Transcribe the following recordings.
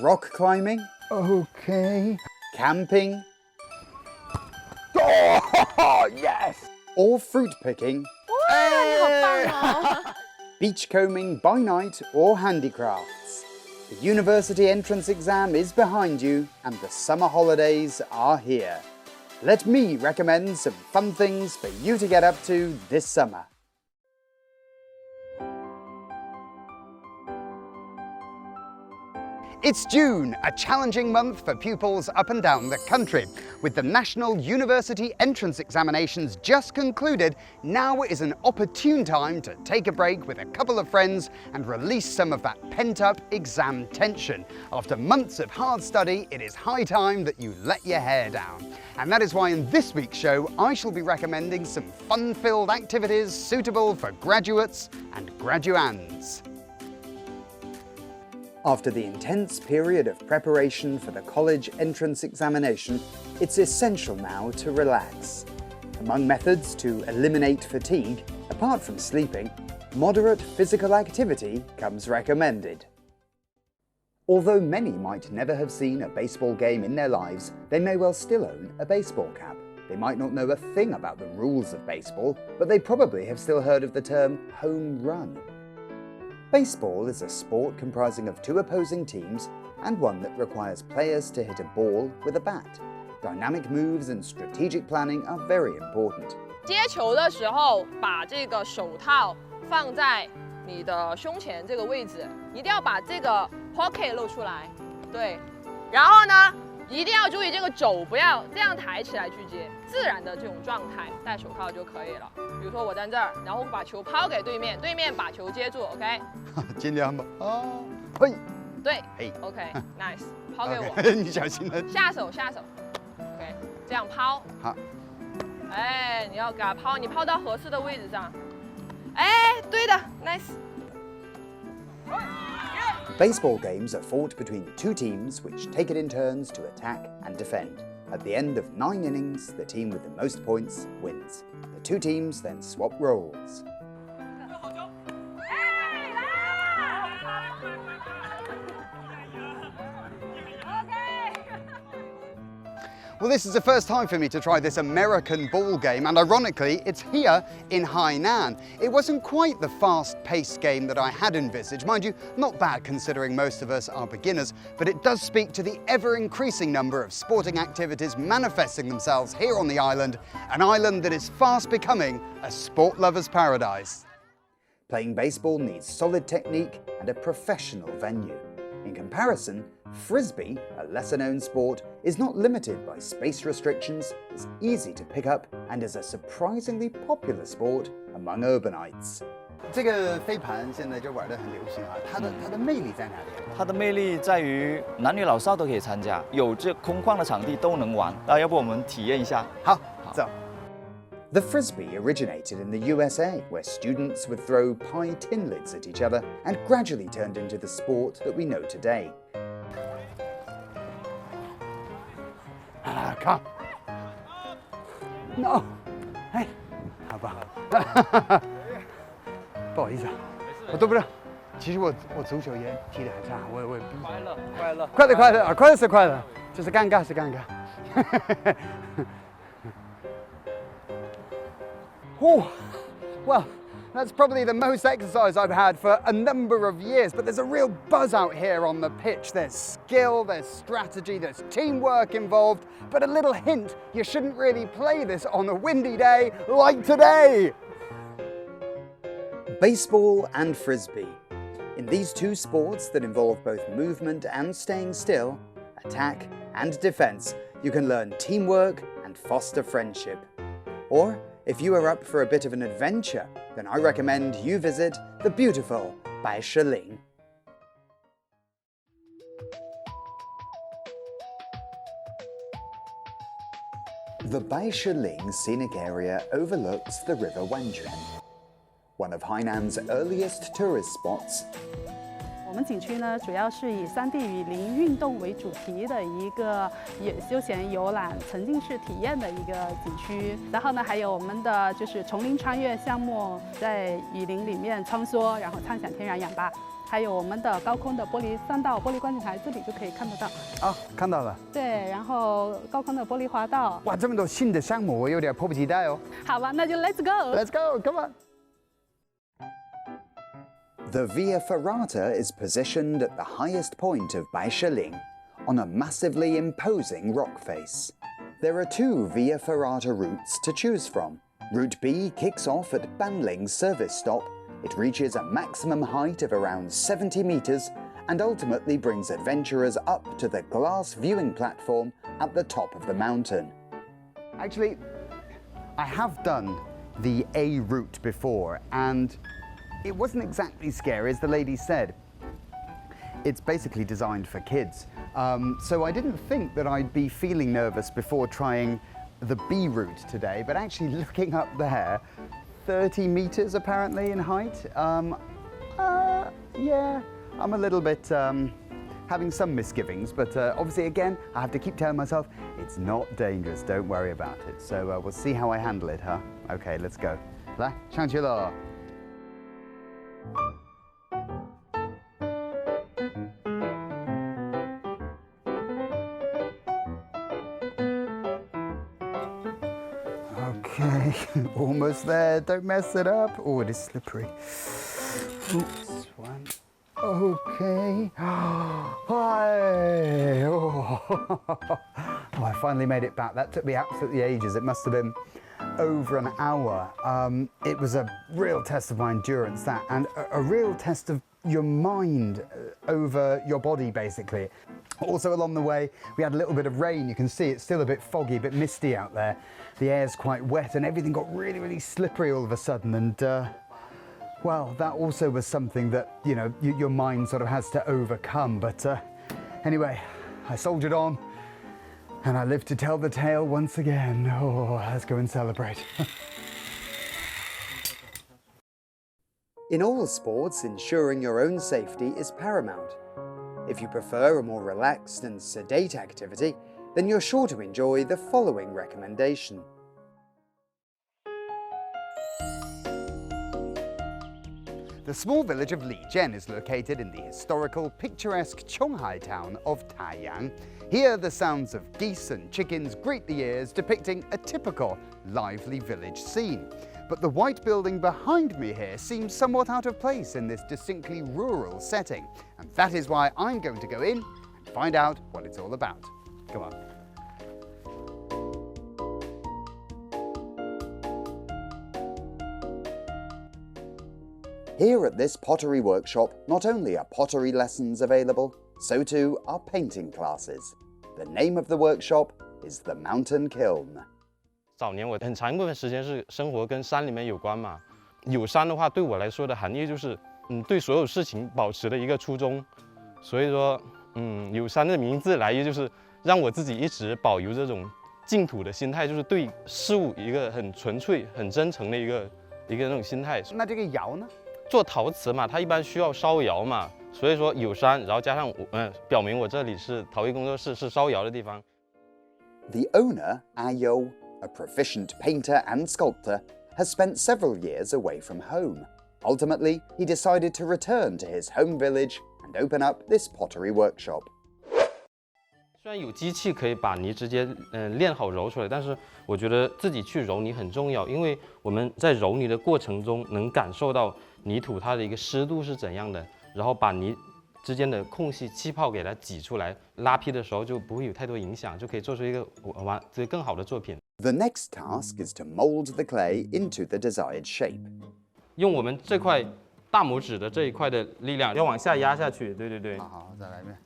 Rock climbing? Okay. Camping? Oh, yes! Or fruit picking? 哇，你好棒哦！ Beachcombing by night or handicrafts? The university entrance exam is behind you and the summer holidays are here. Let me recommend some fun things for you to get up to this summer. It's June, a challenging month for pupils up and down the country. With the National University Entrance Examinations just concluded, now is an opportune time to take a break with a couple of friends and release some of that pent-up exam tension. After months of hard study, it is high time that you let your hair down. And that is why in this week's show, I shall be recommending some fun-filled activities suitable for graduates and graduands. After the intense period of preparation for the college entrance examination, it's essential now to relax. Among methods to eliminate fatigue, apart from sleeping, moderate physical activity comes recommended. Although many might never have seen a baseball game in their lives, they may well still own a baseball cap. They might not know a thing about the rules of baseball, but they probably have still heard of the term home run. Baseball is a sport comprising of two opposing teams and one that requires players to hit a ball with a bat. Dynamic moves and strategic planning are very important. 接球的时候，把这个手套放在你的胸前这个位置，一定要把这个 pocket 露出来，对。然后呢，一定要注意这个肘不要这样抬起来去接，自然的这种状态，戴手套就可以了。比如说我在这儿，然后把球抛给对面，对面把球接住 ，OK？ 尽量吧。嘿。对。嘿。OK，nice， 抛给我。你小心了。下手。OK， 这样抛。好。哎，你要给它抛，你抛到合适的位置上。哎，对的 ，nice。 Baseball games are fought between two teams which take it in turns to attack and defend. At the end of 9 innings, the team with the most points wins. The two teams then swap roles. Well, this is the first time for me to try this American ball game, and ironically, it's here in Hainan. It wasn't quite the fast-paced game that I had envisaged. Mind you, not bad considering most of us are beginners, but it does speak to the ever-increasing number of sporting activities manifesting themselves here on the island, an island that is fast becoming a sport lover's paradise. Playing baseball needs solid technique and a professional venue. In comparison, Frisbee, a lesser-known sport, is not limited by space restrictions, is easy to pick up, and is a surprisingly popular sport among urbanites. 这个飞盘现在就玩得很流行啊，它的魅力在哪里？它的魅力在于男女老少都可以参加，有这空旷的场地都能玩。那要不我们体验一下？好，走。The Frisbee originated in the USA, where students would throw pie tin lids at each other and gradually turned into the sport that we know today. Come. No. 哎，好吧。不好意思啊，我都不知道。其实我足球也踢得很差，我也快乐啊，快乐是快乐，就是尴尬是尴尬。Oh, well, that's probably the most exercise I've had for a number of years, but there's a real buzz out here on the pitch. There's skill, there's strategy, there's teamwork involved, but a little hint, you shouldn't really play this on a windy day like today. Baseball and Frisbee. In these two sports that involve both movement and staying still, attack and defense, you can learn teamwork and foster friendship. Or, if you are up for a bit of an adventure, then I recommend you visit the beautiful bi-lingual. The bi-lingual scenic area overlooks the river Wenjuan, one of Hainan's earliest tourist spots. 我们景区呢，主要是以3D 雨林运动为主题的一个休闲游览、沉浸式体验的一个景区。然后呢，还有我们的就是丛林穿越项目，在雨林里面穿梭，然后畅享天然氧吧。还有我们的高空的3道玻璃观景台，这里就可以看得到。啊，看到了。对，然后高空的玻璃滑道。哇，这么多新的项目，我有点迫不及待哦。好吧，那就 Let's go。 Let's go, come on. The Via Ferrata is positioned at the highest point of Baishaling, on a massively imposing rock face. There are 2 Via Ferrata routes to choose from. Route B kicks off at Banling's service stop. It reaches a maximum height of around 70 meters and ultimately brings adventurers up to the glass viewing platform at the top of the mountain. Actually, I have done the A route before, and it wasn't exactly scary, as the lady said. It's basically designed for kids. So I didn't think that I'd be feeling nervous before trying the B route today, but actually looking up there, 30 meters apparently in height. Yeah, I'm a little bit having some misgivings, but obviously again, I have to keep telling myself it's not dangerous, don't worry about it. So we'll see how I handle it, huh? Okay, let's go. 来，上去了。Okay, almost there. Don't mess it up. Oh, it is slippery. Oops, one. Okay. Hi. Oh. Oh, I finally made it back. That took me absolutely ages. It must have been over an hour. It was a real test of my endurance, that, and a real test of your mind over your body, basically. Also along the way, we had a little bit of rain. You can see it's still a bit foggy, a bit misty out there. The air's quite wet and everything got really, really slippery all of a sudden. And well, that also was something that, you know, your mind sort of has to overcome. But anyway, I soldiered on and I lived to tell the tale once again. Oh, let's go and celebrate. In all sports, ensuring your own safety is paramount. If you prefer a more relaxed and sedate activity, then you're sure to enjoy the following recommendation. The small village of Lijian is located in the historical, picturesque Chonghai town of Taiyang. Here, the sounds of geese and chickens greet the ears, depicting a typical lively village scene. But the white building behind me here seems somewhat out of place in this distinctly rural setting. And that is why I'm going to go in and find out what it's all about. Come on. Here at this pottery workshop, not only are pottery lessons available, so too are painting classes. The name of the workshop is the Mountain Kiln. 早年我很长一部分时间是生活跟山里面有关嘛，有山的话对我来说的含义就是，对所有事情保持的一个初衷，所以说，有山的名字来源就是让我自己一直保有这种净土的心态，就是对事物一个很纯粹、很真诚的一个那种心态。那这个窑呢？做陶瓷嘛，它一般需要烧窑嘛，所以说有山，然后加上表明我这里是陶艺工作室，是烧窑的地方。The owner, Ayo, a proficient painter and sculptor, has spent several years away from home. Ultimately, he decided to return to his home village and open up this pottery workshop. 虽然有机器可以把泥直接炼好揉出来，但是我觉得自己去揉泥很重要，因为我们在揉泥的过程中能感受到泥土它的一个湿度是怎样的，然后把泥之间的空隙气泡给它挤出来，拉坯的时候就不会有太多影响，就可以做出一个更好的作品。The next task is to mold the clay into the desired shape. 用我们这块大拇指的这一块的力量，要往下压下去。对对对。好，再来一遍。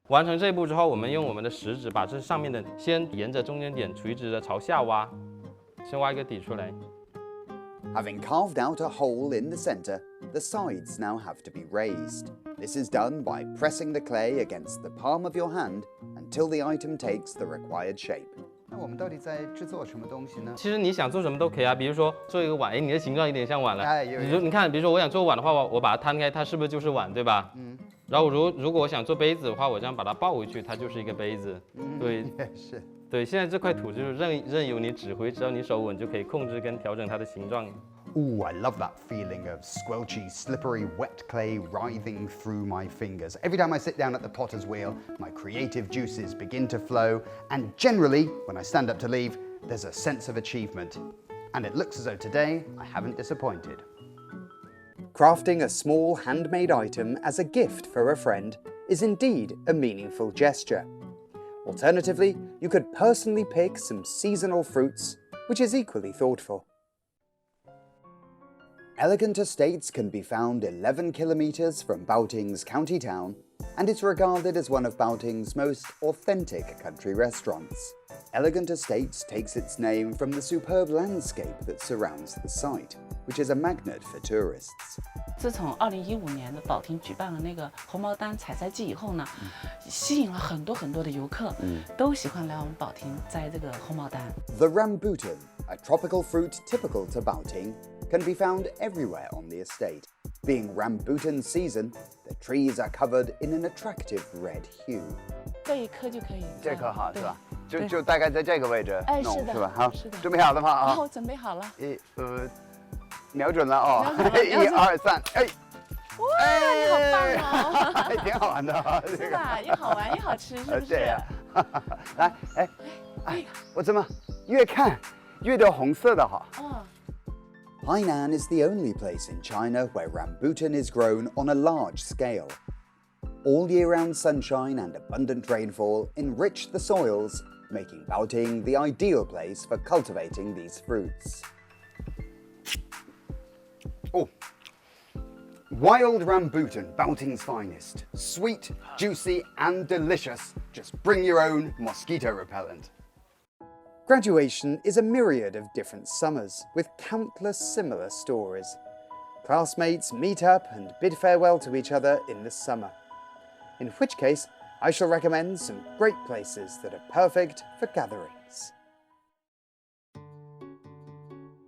完成这一步之后，我们用我们的食指把这上面的先沿着中间点垂直的朝下挖，先挖一个底出来。Having carved out a hole in the center, the sides now have to be raised. This is done by pressing the clay against the palm of your hand until the item takes the required shape. 我们到底在制作什么东西呢？其实你想做什么都可以啊，比如说做一个碗，哎，你的形状有点像碗了。哎，你看，比如说我想做碗的话，我把它摊开，它是不是就是碗，对吧？然后如果我想做杯子的话，我这样把它抱回去，它就是一个杯子。对，是。对，现在这块土就是任由你指挥，只要你手稳就可以控制跟调整它的形状。Ooh, I love that feeling of squelchy, slippery, wet clay writhing through my fingers. Every time I sit down at the potter's wheel, my creative juices begin to flow, and generally, when I stand up to leave, there's a sense of achievement. And it looks as though today I haven't disappointed. Crafting a small handmade item as a gift for a friend is indeed a meaningful gesture. Alternatively, you could personally pick some seasonal fruits, which is equally thoughtful. Elegant Estates can be found 11 kilometres from Baoting's county town, and it's regarded as one of Baoting's most authentic country restaurants. Elegant Estates takes its name from the superb landscape that surrounds the site, which is a magnet for tourists. 自从2015年的保亭举办了那个红毛丹采摘季以后呢，吸引了很多的游客，都喜欢来我们保亭摘这个红毛丹。The rambutan, a tropical fruit typical to Baoting, can be found everywhere on the estate. Being rambutan season, the trees are covered in an attractive red hue. 这一颗就可以。这颗好是吧？对就大概在这个位置弄是的是吧？好，是的。准备好了吗？啊，我准备好了。瞄准了哦，1、2、3，哎，哇，你好棒哦！还挺好玩的啊，这个。是吧？又好玩又好吃，是不是？对呀。来，哎，我怎么越看越多红色的哈？ Hainan is the only place in China where rambutan is grown on a large scale. All year-round sunshine and abundant rainfall enrich the soils, making Baoting the ideal place for cultivating these fruits. Oh, wild rambutan, Baoting's finest. Sweet, juicy, and delicious. Just bring your own mosquito repellent. Graduation is a myriad of different summers, with countless similar stories. Classmates meet up and bid farewell to each other in the summer. In which case, I shall recommend some great places that are perfect for gatherings.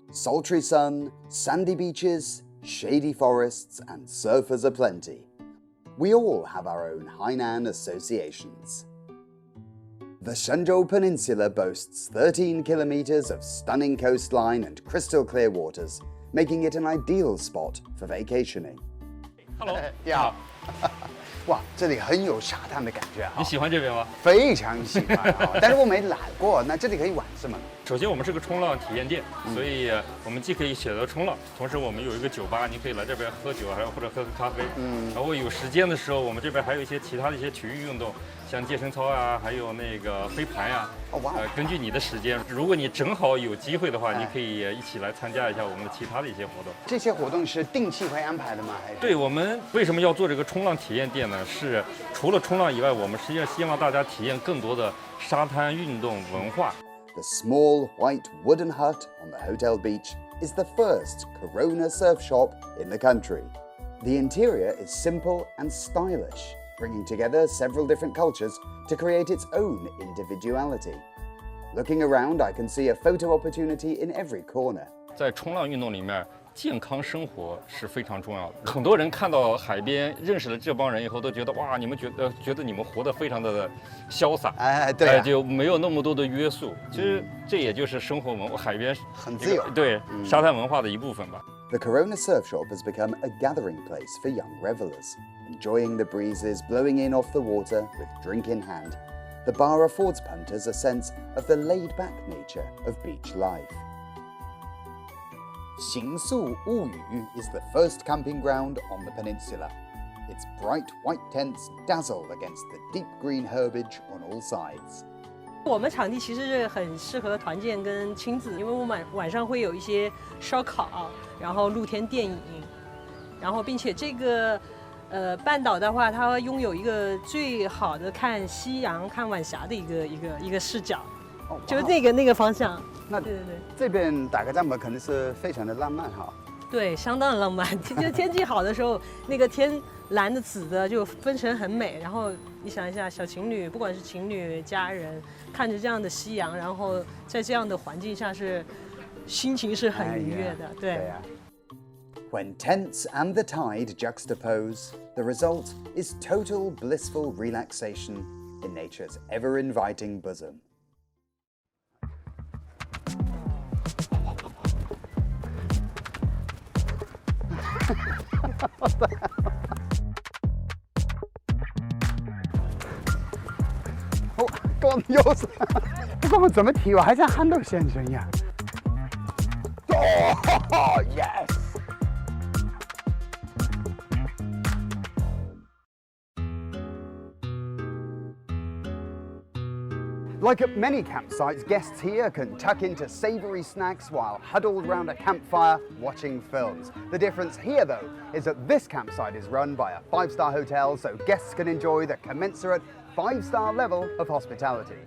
Sultry sun, sandy beaches, shady forests, and surfers aplenty. We all have our own Hainan associations. The Shenzhou Peninsula boasts 13 kilometers of stunning coastline and crystal clear waters, making it an ideal spot for vacationing. Hello， 你好。哇，这里很有沙滩的感觉哈。你喜欢这边吗？非常喜欢啊，但是我没来过。那这里可以玩什么？首先，我们是个冲浪体验店，所以我们既可以选择冲浪，同时我们有一个酒吧，你可以来这边喝酒，或者喝个咖啡。然后有时间的时候，我们这边还有一些其他的一些体育运动，像健身操啊，还有那个飞盘呀。根据你的时间，如果你正好有机会的话，你可以一起来参加一下我们的其他的一些活动。这些活动是定期会安排的吗？还是？对，我们为什么要做这个冲浪体验店呢？是除了冲浪以外，我们实际上希望大家体验更多的沙滩运动文化。The small white wooden hut on the hotel beach is the first Corona surf shop in the country. The interior is simple and stylish, bringing together several different cultures to create its own individuality. Looking around, I can see a photo opportunity in every corner. 在冲浪运动里面，健康生活是非常重要的。很多人看到海边，认识了这帮人以后，都觉得哇，你们觉得你们活得非常的潇洒，对就没有那么多的约束。其实这也就是生活文化，海边很自由，对，沙滩文化的一部分吧。The Corona Surf Shop has become a gathering place for young revelers, enjoying the breezes blowing in off the water with drink in hand. The bar affords punters a sense of the laid-back nature of beach life. 行宿物语 is the first camping ground on the peninsula. Its bright white tents dazzle against the deep green herbage on all sides. 我们场地其实是很适合团建跟亲子，因为我们晚上会有一些烧烤，然后露天电影，然后并且这个半岛的话，它拥有一个最好的看夕阳、看晚霞的一个视角，就是那个方向。那对，这边打个帐篷肯定是非常的浪漫哈。对，相当浪漫。就天气好的时候，那个天蓝的、紫的就分成很美。然后你想一下，小情侣，不管是情侣、家人，看着这样的夕阳，然后在这样的环境下心情是很愉悦的，对。When tense and the tide juxtapose, the result is total blissful relaxation in nature's ever-inviting bosom. 哦，刚又是，不管我怎么踢，我还像憨豆先生一样。哦 ，yes。Like at many campsites, guests here can tuck into savoury snacks while huddled round a campfire watching films. The difference here, though, is that this campsite is run by a 5-star hotel, so guests can enjoy the commensurate 5-star level of hospitality.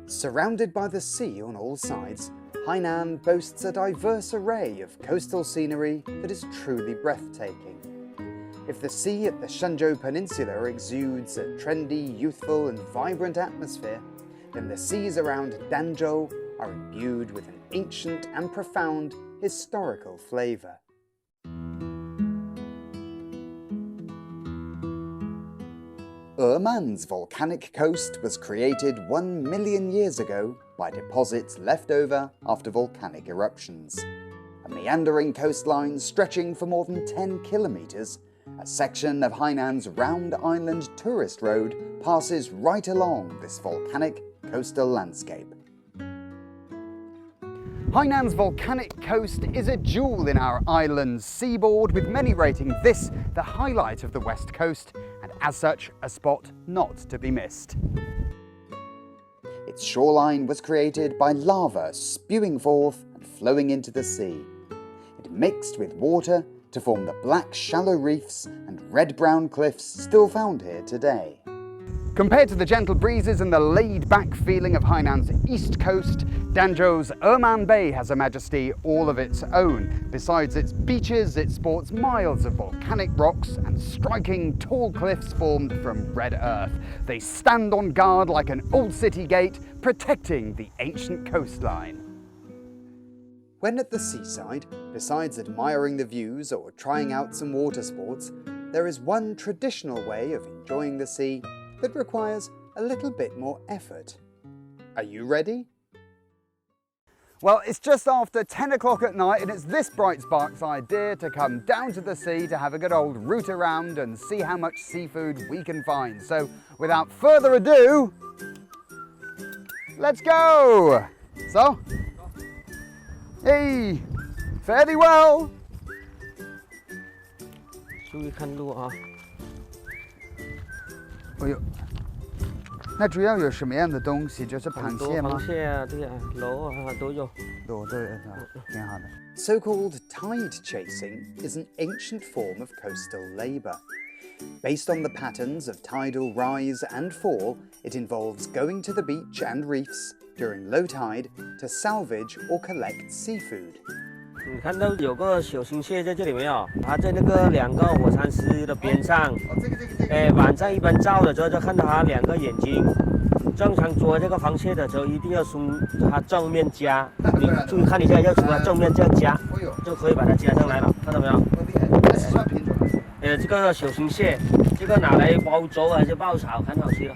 Surrounded by the sea on all sides, Hainan boasts a diverse array of coastal scenery that is truly breathtaking. If the sea at the Shenzhou Peninsula exudes a trendy, youthful and vibrant atmosphere, then the seas around Danzhou are imbued with an ancient and profound historical flavour. Erman's volcanic coast was created 1 million years ago by deposits left over after volcanic eruptions. A meandering coastline stretching for more than 10 kilometres, a section of Hainan's Round Island Tourist Road passes right along this volcanic coastal landscape. Hainan's volcanic coast is a jewel in our island's seaboard, with many rating this the highlight of the west coast, and as such, a spot not to be missed. Its shoreline was created by lava spewing forth and flowing into the sea. It mixed with water to form the black shallow reefs and red-brown cliffs still found here today. Compared to the gentle breezes and the laid-back feeling of Hainan's east coast, Danzhou's Erman Bay has a majesty all of its own. Besides its beaches, it sports miles of volcanic rocks and striking tall cliffs formed from red earth. They stand on guard like an old city gate, protecting the ancient coastline. When at the seaside, besides admiring the views or trying out some water sports, there is one traditional way of enjoying the sea that requires a little bit more effort. Are you ready? Well, it's just after 10 o'clock at night, and it's this bright spark's idea to come down to the sea to have a good old root around and see how much seafood we can find. So, without further ado, let's go! So, hey, fare thee well! 注意看路啊！哎呦，那主要有什么样的东西？就是螃蟹吗？螃蟹啊，对啊，螺啊都有。螺都有是吧？挺好的。So-called tide chasing is an ancient form of coastal labour. Based on the patterns of tidal rise and fall, it involves going to the beach and reefs during low tide to salvage or collect seafood. 你看到有个小型蟹在这里没有？它在那个2个火山石的边上。晚上一般照的时候就看到它2个眼睛。正常捉这个螃蟹的时候，一定要从它正面夹。你注意看一下，要从它正面这样夹，就可以把它夹上来了。看到没有？这个小型蟹，这个拿来煲粥还是爆炒，很好吃的。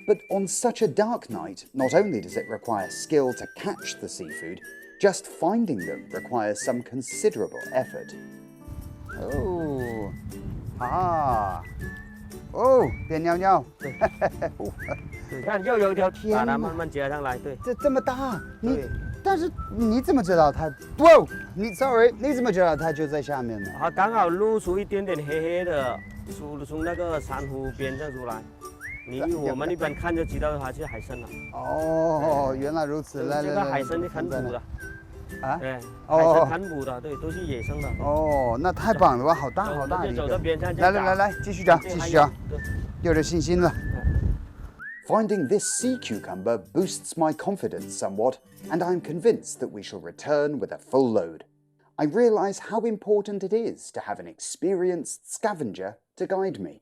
But on such a dark night, not only does it require skill to catch the seafood, just finding them requires some considerable effort. Oh, ah, oh, 变尿尿。你看，又有一条，把它慢慢夹上来，对。这么大，但是你怎么知道它？哇，你 sorry， 你怎么知道它就在下面呢？它刚好露出一点点黑黑的，从那个珊瑚边上出来。 我们一般看就知道它是海参了。哦，原来如此。来，这个海参是看捕的。啊？对，海参看捕的，对，都是野生的。哦，那太棒了，好大好大一个。来，继续讲。有点信心了。Finding this sea cucumber boosts my confidence somewhat, and I'm convinced that we shall return with a full load. I realise how important it is to have an experienced scavenger to guide me.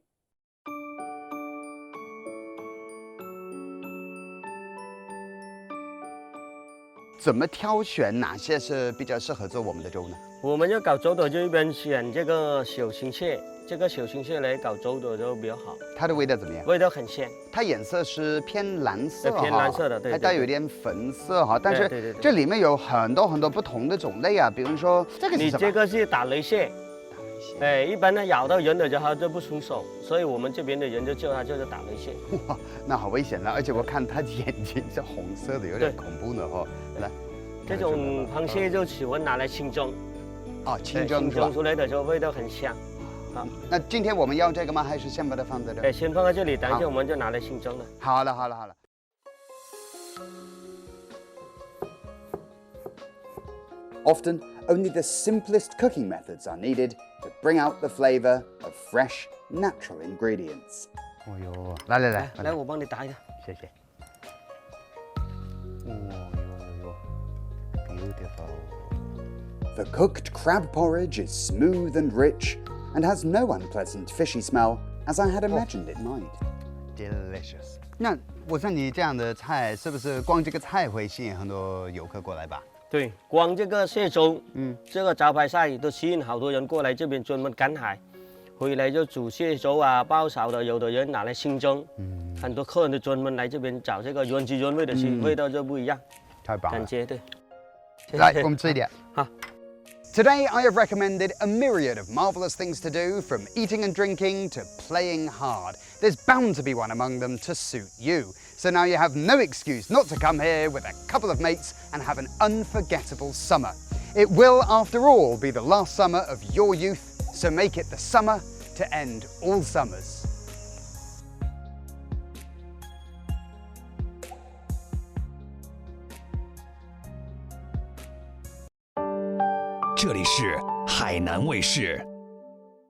怎么挑选哪些是比较适合做我们的粥呢？我们要搞粥的就一边选这个小青蟹，这个小青蟹来搞粥的就比较好。它的味道怎么样？味道很鲜，它颜色是偏蓝色，偏蓝色的，对，还带有一点粉色哈。但是对，这里面有很多不同的种类啊，比如说这个是什么？你这个是打雷蟹。哎，一般呢咬到人的时候就不松手，所以我们这边的人就叫它就是打雷蟹。哇，那好危险了！而且我看它的眼睛是红色的，有点恐怖呢哈。来，这种螃蟹就喜欢拿来清蒸。哦，清蒸出来的时候味道很香。好，那今天我们要这个吗？还是先把它放在这？哎，先放在这里，等一下我们就拿来清蒸了。好了。Often, only the simplest cooking methods are needed to bring out the flavour of fresh, natural ingredients. 哦呦，来，我帮你打一下，谢谢。Beautiful. The cooked crab porridge is smooth and rich and has no unpleasant fishy smell, as I had imagined it might. Delicious. 那我像你这样的菜，是不是光这个菜会吸引很多游客过来吧？对，光这个蟹粥，这个招牌菜都吸引好多人过来这边专门赶海，回来就煮蟹粥啊、爆炒的，有的人拿来清蒸，很多客人都专门来这边找这个原汁原味的吃，味道就不一样，太棒了，感觉对。来，我们吃一点。好。Today I have recommended a myriad of marvellous things to do, from eating and drinking to playing hard. There's bound to be one among them to suit you. So now you have no excuse not to come here with a couple of mates and have an unforgettable summer. It will, after all, be the last summer of your youth, so make it the summer to end all summers. 这里是海南卫视。